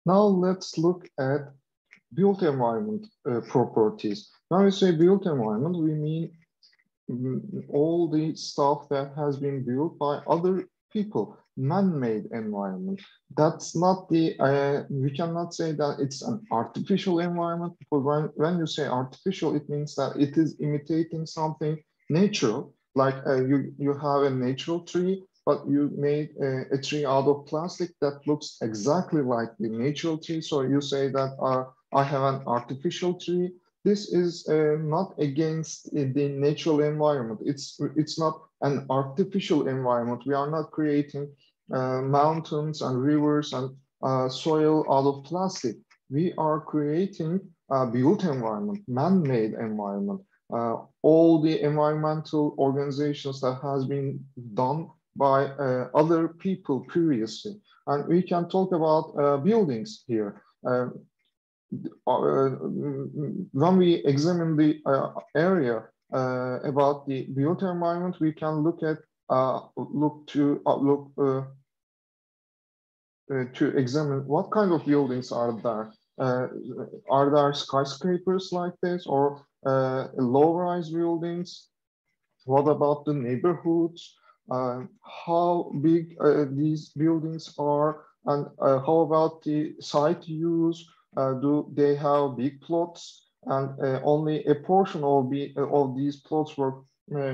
Now let's look at built environment properties. When we say built environment, we mean all the stuff that has been built by other people, man-made environment. That's not the, we cannot say that it's an artificial environment, because when you say artificial, it means that it is imitating something natural, like you have a natural tree, but you made a tree out of plastic that looks exactly like the natural tree. So you say that I have an artificial tree. This is not against the natural environment. It's not an artificial environment. We are not creating mountains and rivers and soil out of plastic. We are creating a built environment, man-made environment. All the environmental organizations that has been done by other people previously. And we can talk about buildings here. When we examine the area about the built environment, we can look at to examine what kind of buildings are there. Are there skyscrapers like this, or low-rise buildings? What about the neighborhoods? How big these buildings are, and how about the site use? Do they have big plots, and only a portion of these plots were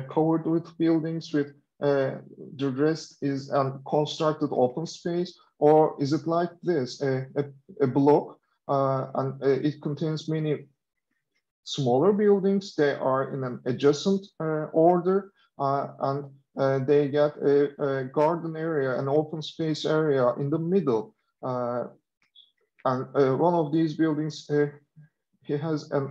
covered with buildings, with the rest is constructed open space? Or is it like this, a block, and it contains many smaller buildings? They are in an adjacent order, and they get a garden area, an open space area in the middle. And one of these buildings, he has a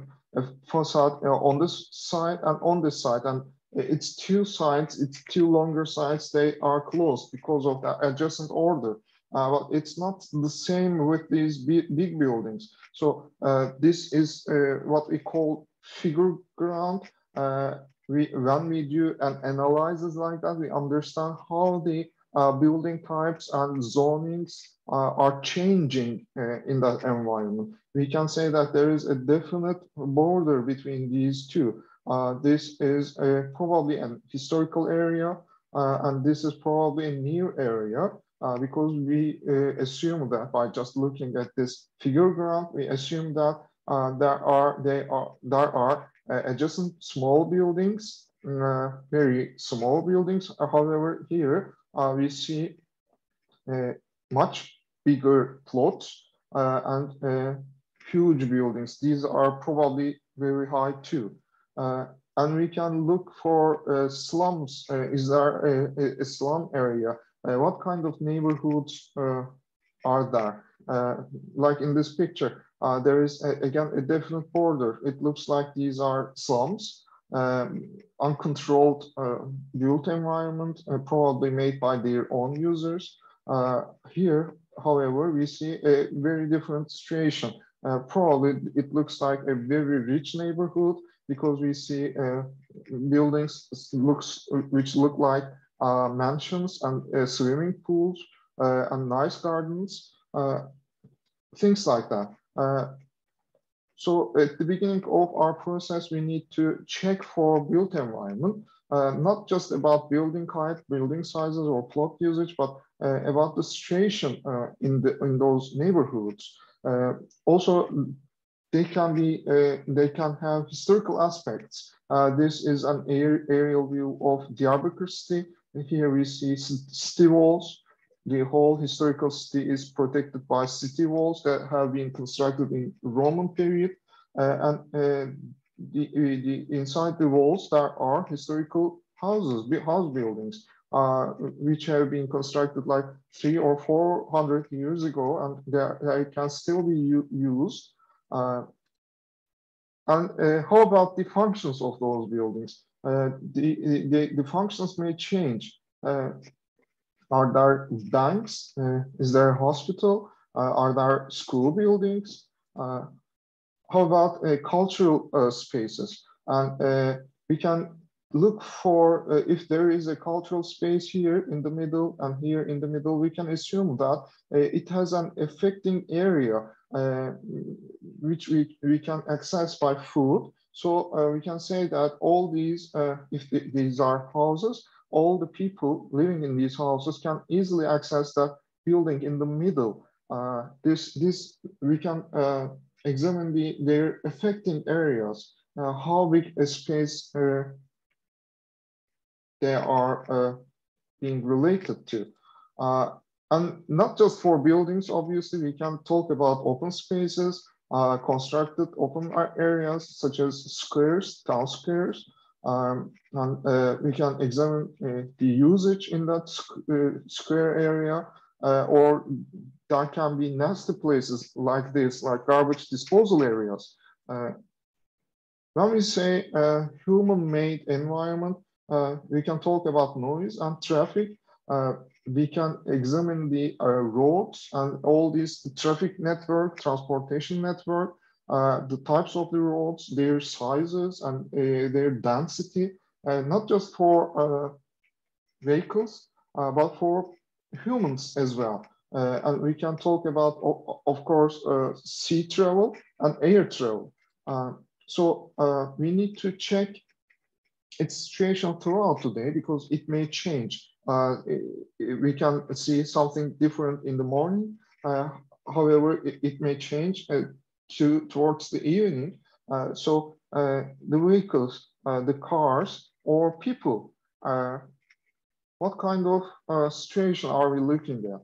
facade on this side and on this side, and it's two sides, it's two longer sides, they are closed because of the adjacent order. But it's not the same with these big buildings. So this is what we call figure ground. When we do an analysis like that, we understand how the building types and zonings are changing in that environment. We can say that there is a definite border between these two. This is probably an historical area, and this is probably a new area, because we assume that by just looking at this figure ground, we assume that there are adjacent small buildings, very small buildings. However, here we see much bigger plots and huge buildings. These are probably very high too. And we can look for slums. Is there a slum area? What kind of neighborhoods are there? Like in this picture, there is again a definite border. It looks like these are slums, uncontrolled built environment, probably made by their own users. Here, however, we see a very different situation. Probably it looks like a very rich neighborhood, because we see buildings which look like mansions and swimming pools and nice gardens, things like that. So at the beginning of our process, we need to check for built environment, not just about building height, building sizes, or plot usage, but about the situation in those neighborhoods. Also, they can have historical aspects. This is an aerial view of Diyarbakir city. Here we see city walls. The whole historical city is protected by city walls that have been constructed in Roman period, and inside the walls there are historical house buildings, which have been constructed like 300 or 400 years ago, and they can still be used. And how about the functions of those buildings? The functions may change. Are there banks? Is there a hospital? Are there school buildings? How about cultural spaces? And we can look for if there is a cultural space here in the middle and here in the middle, we can assume that it has an affecting area which we can access by food. So we can say that all these, if these are houses, all the people living in these houses can easily access that building in the middle. This we can examine their affecting areas, how big a space they are being related to. And not just for buildings, obviously, we can talk about open spaces, constructed open areas such as squares, town squares. And we can examine the usage in that square area, or there can be nasty places like this, like garbage disposal areas. When we say human-made environment, we can talk about noise and traffic. We can examine the roads and all these traffic network, transportation network, the types of the roads, their sizes and their density, not just for vehicles, but for humans as well. And we can talk about, of course, sea travel and air travel. So we need to check its situation throughout today because it may change. We can see something different in the morning. However, it may change towards the evening. So the vehicles, the cars, or people, what kind of situation are we looking at?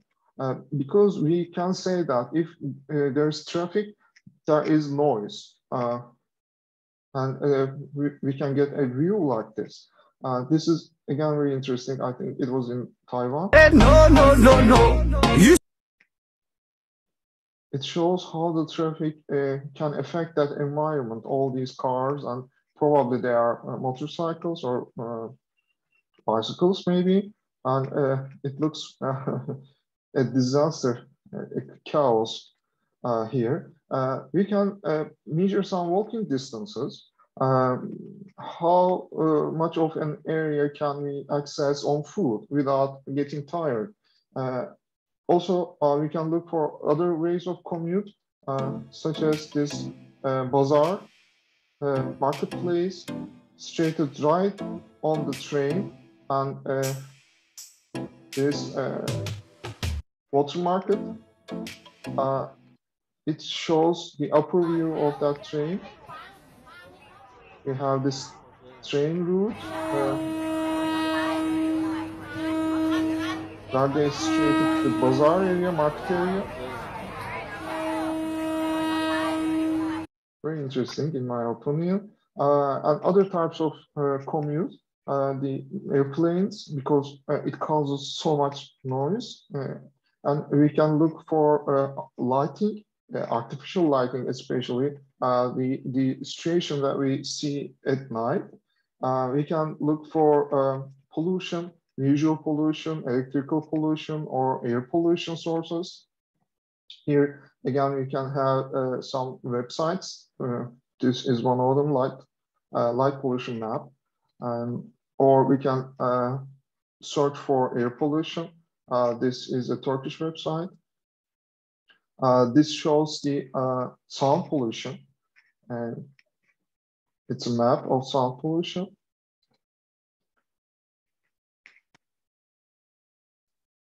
Because we can say that if there's traffic, there is noise. And we can get a view like this. This is, again, very interesting. I think it was in Taiwan. No. It shows how the traffic can affect that environment, all these cars, and probably they are motorcycles or bicycles maybe. And it looks a disaster, a chaos here. We can measure some walking distances. How much of an area can we access on foot without getting tired? Also, we can look for other ways of commute, such as this bazaar, marketplace, straight ride on the train, and this water market. It shows the upper view of that train. We have this train route where they straight to the bazaar area, market area. Very interesting, in my opinion. And other types of commute, the airplanes, because it causes so much noise. And we can look for lighting, artificial lighting, especially the situation that we see at night. We can look for pollution, visual pollution, electrical pollution, or air pollution sources. Here, again, we can have some websites. This is one of them, light pollution map. Or we can search for air pollution. This is a Turkish website. This shows the sound pollution. And it's a map of sound pollution.